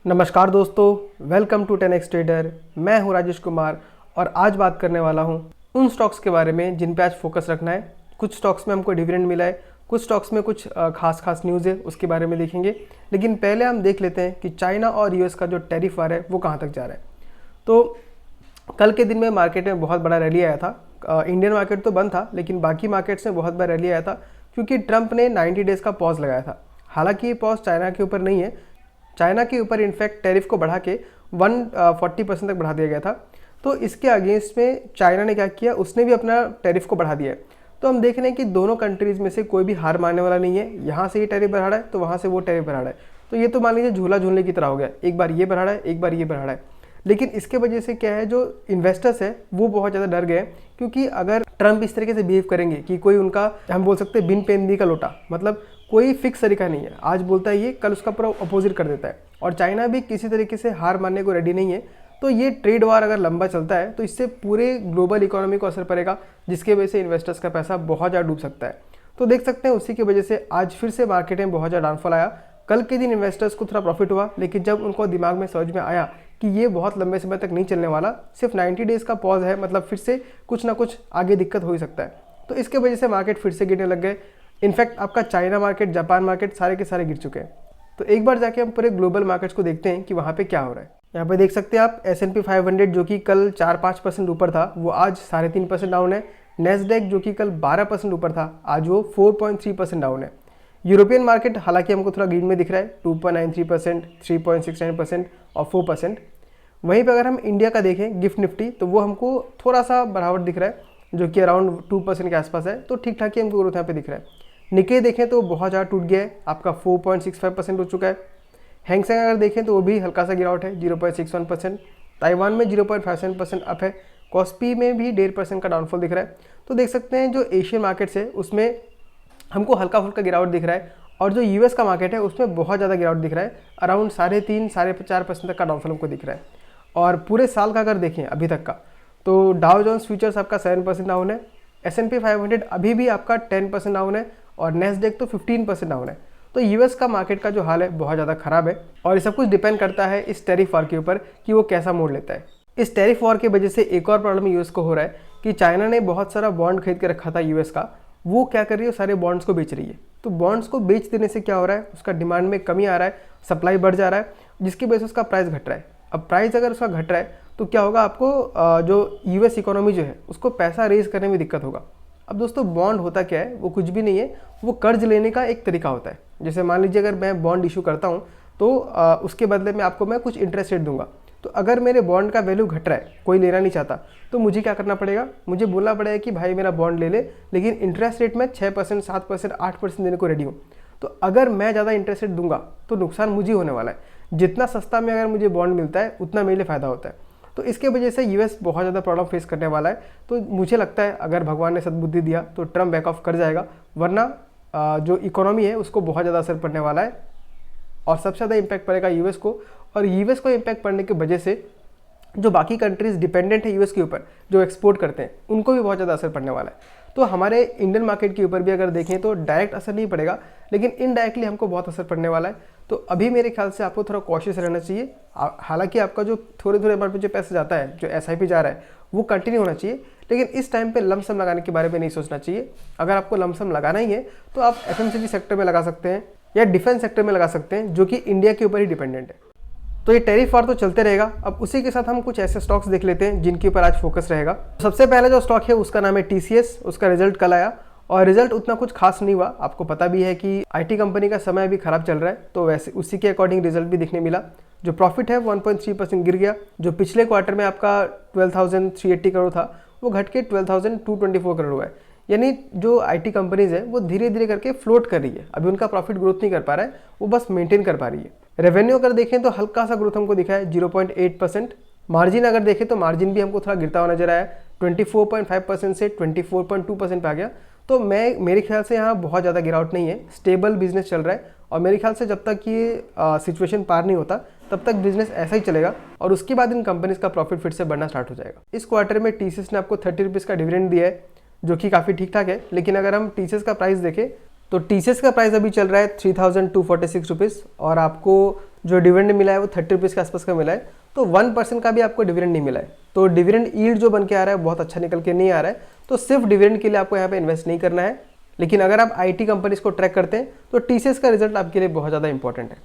नमस्कार दोस्तों, welcome to 10x trader. मैं हूं राजेश कुमार और आज बात करने वाला हूं उन स्टॉक्स के बारे में जिन पे आज फोकस रखना है। कुछ स्टॉक्स में हमको डिविडेंड मिला है, कुछ स्टॉक्स में कुछ खास न्यूज़ है, उसके बारे में देखेंगे। लेकिन पहले हम देख लेते हैं कि चाइना और यूएस का जो टैरिफ वार है वो कहाँ तक जा रहा है। तो कल के दिन में मार्केट में बहुत बड़ा रैली आया था। इंडियन मार्केट तो बंद था, लेकिन बाकी मार्केट्स में बहुत बड़ा रैली आया था क्योंकि ट्रंप ने 90 डेज़ का पॉज लगाया था। हालांकि ये पॉज चाइना के ऊपर नहीं है, चाइना के ऊपर इनफैक्ट टैरिफ को बढ़ा के 140% तक बढ़ा दिया गया था। तो इसके अगेंस्ट में चाइना ने क्या किया, उसने भी अपना टैरिफ को बढ़ा दिया है। तो हम देख रहे हैं कि दोनों कंट्रीज़ में से कोई भी हार मानने वाला नहीं है। यहाँ से ये टैरिफ बढ़ा रहा है तो वहाँ से वो टैरिफ बढ़ा रहा है। तो ये तो मान लीजिए झूला झूलने की तरह हो गया, एक बार ये बढ़ा रहा है, एक बार ये बढ़ा रहा है। लेकिन इसके वजह से क्या है, जो इन्वेस्टर्स है वो बहुत ज़्यादा डर गए, क्योंकि अगर ट्रंप इस तरीके से बिहेव करेंगे कि कोई उनका, हम बोल सकते हैं बिन पेंदी का लोटा, मतलब कोई फिक्स तरीका नहीं है, आज बोलता है ये, कल उसका पूरा अपोजिट कर देता है। और चाइना भी किसी तरीके से हार मानने को रेडी नहीं है। तो ये ट्रेड वार अगर लंबा चलता है तो इससे पूरे ग्लोबल इकोनॉमी को असर पड़ेगा, जिसके वजह से इन्वेस्टर्स का पैसा बहुत ज़्यादा डूब सकता है। तो देख सकते हैं उसी की वजह से आज फिर से मार्केट में बहुत ज़्यादा डाउनफॉल आया। कल के दिन इन्वेस्टर्स को थोड़ा प्रॉफिट हुआ, लेकिन जब उनको दिमाग में समझ में आया कि ये बहुत लंबे समय तक नहीं चलने वाला, सिर्फ 90 डेज़ का पॉज है, मतलब फिर से कुछ ना कुछ आगे दिक्कत हो ही सकता है। तो इसके वजह से मार्केट फिर से गिरने लग गए। इनफैक्ट आपका चाइना मार्केट, जापान मार्केट सारे के सारे गिर चुके हैं। तो एक बार जाके हम पूरे ग्लोबल मार्केट्स को देखते हैं कि वहाँ पे क्या हो रहा है। यहाँ पे देख सकते हैं आप S&P 500 जो कि कल 4-5% ऊपर था, वो आज 3.5% डाउन है। नेस्डेक जो कि कल 12% ऊपर था, आज वो 4.3% डाउन है। यूरोपियन मार्केट हालांकि हमको थोड़ा ग्रीन में दिख रहा है, 2.93%, 3.69% और 4%। वहीं पर अगर हम इंडिया का देखें, गिफ्ट निफ्टी, तो वो हमको थोड़ा सा बढ़ावट दिख रहा है, जो कि अराउंड 2% के आसपास है। तो ठीक ठाक ही हमको ग्रोथ यहाँ पे दिख रहा है। निके देखें तो बहुत ज़्यादा टूट गया है, आपका 4.65% हो चुका है। हैंग सेंग अगर देखें तो वो भी हल्का सा गिरावट है, 0.61%। ताइवान में 0.57% अप है। कॉस्पी में भी 1.5% का डाउनफॉल दिख रहा है। तो देख सकते हैं जो एशियन मार्केट्स है उसमें हमको हल्का फुल्का गिरावट दिख रहा है, और जो यूएस का मार्केट है उसमें बहुत ज़्यादा गिरावट दिख रहा है, अराउंड 3.5-4% तक का डाउनफॉल हमको दिख रहा है। और पूरे साल का अगर देखें अभी तक का, तो डाउ जोन्स फ्यूचर्स आपका 7% डाउन है, S&P 500 अभी भी आपका 10% डाउन है, और नेस्डेक तो 15% डाउन है। तो यूएस का मार्केट का जो हाल है बहुत ज़्यादा खराब है, और ये सब कुछ डिपेंड करता है इस टैरिफ वॉर के ऊपर कि वो कैसा मोड़ लेता है। इस टैरिफ वॉर की वजह से एक और प्रॉब्लम यूएस को हो रहा है कि चाइना ने बहुत सारा बॉन्ड खरीद के रखा था यूएस का, वो क्या कर रही है, सारे बॉन्ड्स को बेच रही है। तो बॉन्ड्स को बेच देने से क्या हो रहा है, उसका डिमांड में कमी आ रहा है, सप्लाई बढ़ जा रहा है, जिसकी वजह से उसका प्राइस घट रहा है। अब प्राइस अगर उसका घट रहा है तो क्या होगा, आपको जो यूएस इकोनॉमी जो है उसको पैसा रेज करने में दिक्कत होगा। अब दोस्तों बॉन्ड होता क्या है, वो कुछ भी नहीं है, वो कर्ज लेने का एक तरीका होता है। जैसे मान लीजिए अगर मैं बॉन्ड इशू करता हूँ तो उसके बदले में आपको मैं कुछ इंटरेस्ट रेट दूंगा। तो अगर मेरे बॉन्ड का वैल्यू घट रहा है, कोई लेना नहीं चाहता, तो मुझे क्या करना पड़ेगा, मुझे बोलना पड़ेगा कि भाई मेरा बॉन्ड ले ले, लेकिन इंटरेस्ट रेट में 6%, 7%, 8% देने को रेडी हूँ। तो अगर मैं ज़्यादा इंटरेस्ट रेट दूंगा तो नुकसान मुझे होने वाला है। जितना सस्ता में अगर मुझे बॉन्ड मिलता है उतना मेरे लिए फ़ायदा होता है। तो इसके वजह से यूएस बहुत ज़्यादा प्रॉब्लम फेस करने वाला है। तो मुझे लगता है अगर भगवान ने सद्बुद्धि दिया तो ट्रम्प बैक ऑफ कर जाएगा, वरना जो इकोनॉमी है उसको बहुत ज़्यादा असर पड़ने वाला है, और सबसे ज़्यादा इम्पैक्ट पड़ेगा यूएस को। और यूएस को इम्पैक्ट पड़ने की वजह से जो बाकी कंट्रीज़ डिपेंडेंट है यूएस के ऊपर, जो एक्सपोर्ट करते हैं, उनको भी बहुत ज़्यादा असर पड़ने वाला है। तो हमारे इंडियन मार्केट के ऊपर भी अगर देखें तो डायरेक्ट असर नहीं पड़ेगा, लेकिन इनडायरेक्टली हमको बहुत असर पड़ने वाला है। तो अभी मेरे ख्याल से आपको थोड़ा कॉशियस रहना चाहिए। हालांकि आपका जो थोड़े थोड़े अमाउंट में जो पैसा जाता है, जो एसआईपी जा रहा है, वो कंटिन्यू होना चाहिए, लेकिन इस टाइम पे लमसम लगाने के बारे में नहीं सोचना चाहिए। अगर आपको लमसम लगाना ही है तो आप एफएमसीजी सेक्टर में लगा सकते हैं या डिफेंस सेक्टर में लगा सकते हैं, जो कि इंडिया के ऊपर ही डिपेंडेंट है। तो ये टैरिफ वार तो चलते रहेगा। अब उसी के साथ हम कुछ ऐसे स्टॉक्स देख लेते हैं जिनके ऊपर आज फोकस रहेगा। सबसे पहला जो स्टॉक है उसका नाम है टीसीएस। उसका रिजल्ट कल आया और रिजल्ट उतना कुछ खास नहीं हुआ। आपको पता भी है कि आईटी कंपनी का समय अभी खराब चल रहा है, तो वैसे उसी के अकॉर्डिंग रिजल्ट भी दिखने मिला। जो प्रॉफिट है 1.3% गिर गया। जो पिछले क्वार्टर में आपका 12,380 करोड़ था, वो घट के 12,224 करोड़ हुआ है। यानी जो आईटी कंपनीज है वो धीरे धीरे करके फ्लोट कर रही है। अभी उनका प्रॉफिट ग्रोथ नहीं कर पा रहा है, वो बस मेंटेन कर पा रही है। रेवेन्यू अगर देखें तो हल्का सा ग्रोथ हमको दिखा है, 0.8%। मार्जिन अगर देखें तो मार्जिन भी हमको थोड़ा गिरता हुआ नजर आया, 24.5% से 24.2% पे आ गया। तो मेरे ख्याल से यहाँ बहुत ज़्यादा गिरावट नहीं है, स्टेबल बिजनेस चल रहा है। और मेरे ख्याल से जब तक ये सिचुएशन पार नहीं होता तब तक बिजनेस ऐसा ही चलेगा, और उसके बाद इन कंपनीज का प्रॉफिट फिर से बढ़ना स्टार्ट हो जाएगा। इस क्वार्टर में टीसीएस ने आपको 30 रुपीज़ का डिविडेंड दिया है, जो कि काफ़ी ठीक ठाक है। लेकिन अगर हम टीसीएस का प्राइस देखें तो टीसीएस का प्राइस अभी चल रहा है 3,246 रुपीज़, और आपको जो डिविडेंड मिला है वो 30 रुपीज़ के आसपास का मिला है, तो 1% का भी आपको डिविडेंड नहीं मिला है। तो डिविडेंड यील्ड जो बन के आ रहा है बहुत अच्छा निकल के नहीं आ रहा है, तो सिर्फ डिविडेंड के लिए आपको यहाँ पे इन्वेस्ट नहीं करना है। लेकिन अगर आप IT कंपनीज को ट्रैक करते हैं तो TCS का रिजल्ट आपके लिए बहुत ज़्यादा इंपॉर्टेंट है।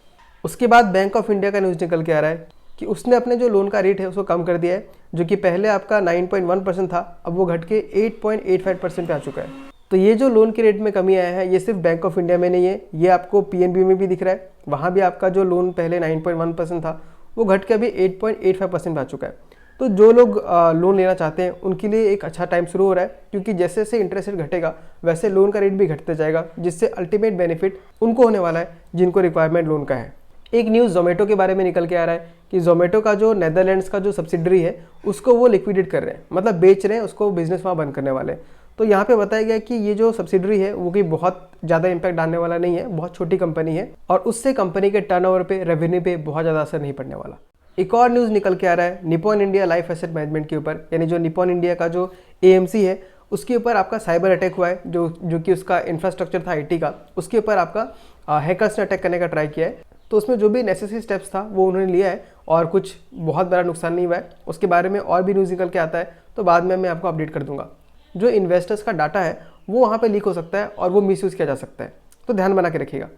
उसके बाद बैंक ऑफ इंडिया का न्यूज़ निकल के आ रहा है कि उसने अपने जो लोन का रेट है उसको कम कर दिया है, जो कि पहले आपका 9.1% था, अब वो घट के 8.85% पे आ चुका है। तो ये जो लोन के रेट में कमी आया है ये सिर्फ बैंक ऑफ इंडिया में नहीं है, ये आपको PNB में भी दिख रहा है। वहाँ भी आपका जो लोन पहले 9.1% था वो घट के अभी 8.85% पे आ चुका है। तो जो लोग लोन लेना चाहते हैं उनके लिए एक अच्छा टाइम शुरू हो रहा है, क्योंकि जैसे जैसे इंटरेस्ट रेट घटेगा वैसे लोन का रेट भी घटते जाएगा, जिससे अल्टीमेट बेनिफिट उनको होने वाला है जिनको रिक्वायरमेंट लोन का है। एक न्यूज़ जोमेटो के बारे में निकल के आ रहा है कि जोमेटो का जो नेदरलैंड्स का जो सब्सिडरी है उसको वो लिक्विडेट कर रहे हैं, मतलब बेच रहे हैं उसको, बिजनेस वहाँ बंद करने वाले हैं। तो यहाँ पे बताया गया कि ये जो सब्सिडरी है वो कोई बहुत ज़्यादा इम्पैक्ट डालने वाला नहीं है, बहुत छोटी कंपनी है और उससे कंपनी के टर्नओवर पे, रेवेन्यू पे बहुत ज़्यादा असर नहीं पड़ने वाला। एक और न्यूज़ निकल के आ रहा है Nippon India life asset management के ऊपर, यानी जो निप्पॉन इंडिया का जो AMC है उसके ऊपर आपका साइबर अटैक हुआ है, जो कि उसका इंफ्रास्ट्रक्चर था IT का, उसके ऊपर आपका हैकर्स ने अटैक करने का ट्राई किया है। तो उसमें जो भी नेसेसरी स्टेप्स था वो उन्होंने लिया है और कुछ बहुत बड़ा नुकसान नहीं हुआ है। उसके बारे में और भी न्यूज़ निकल के आता है तो बाद में मैं आपको अपडेट कर दूंगा। जो इन्वेस्टर्स का डाटा है वो वहाँ पे लीक हो सकता है और वो मिसयूज़ किया जा सकता है, तो ध्यान बना के रखिएगा।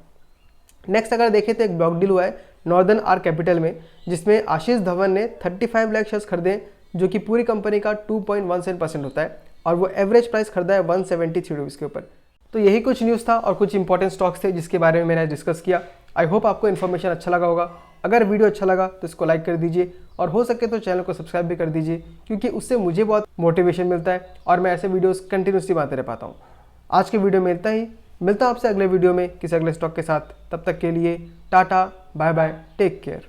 नेक्स्ट अगर देखें तो एक ब्लॉक डील हुआ है नॉर्दर्न आर कैपिटल में, जिसमें आशीष धवन ने 35 लाख शेयर्स खरीदे, जो कि पूरी कंपनी का 2.17% होता है और वो एवरेज प्राइस खरीदा है 173 रुपीज़ के ऊपर। तो यही कुछ न्यूज़ था और कुछ इंपॉर्टेंट स्टॉक्स थे जिसके बारे में मैंने डिस्कस किया। आई होप आपको इन्फॉर्मेशन अच्छा लगा होगा। अगर वीडियो अच्छा लगा तो इसको लाइक कर दीजिए और हो सके तो चैनल को सब्सक्राइब भी कर दीजिए, क्योंकि उससे मुझे बहुत मोटिवेशन मिलता है और मैं ऐसे वीडियोस कंटिन्यूसली बनाते रह पाता हूँ। आज के वीडियो में इतना ही, मिलता हूँ आपसे अगले वीडियो में किसी अगले स्टॉक के साथ। तब तक के लिए tata, bye bye, take care.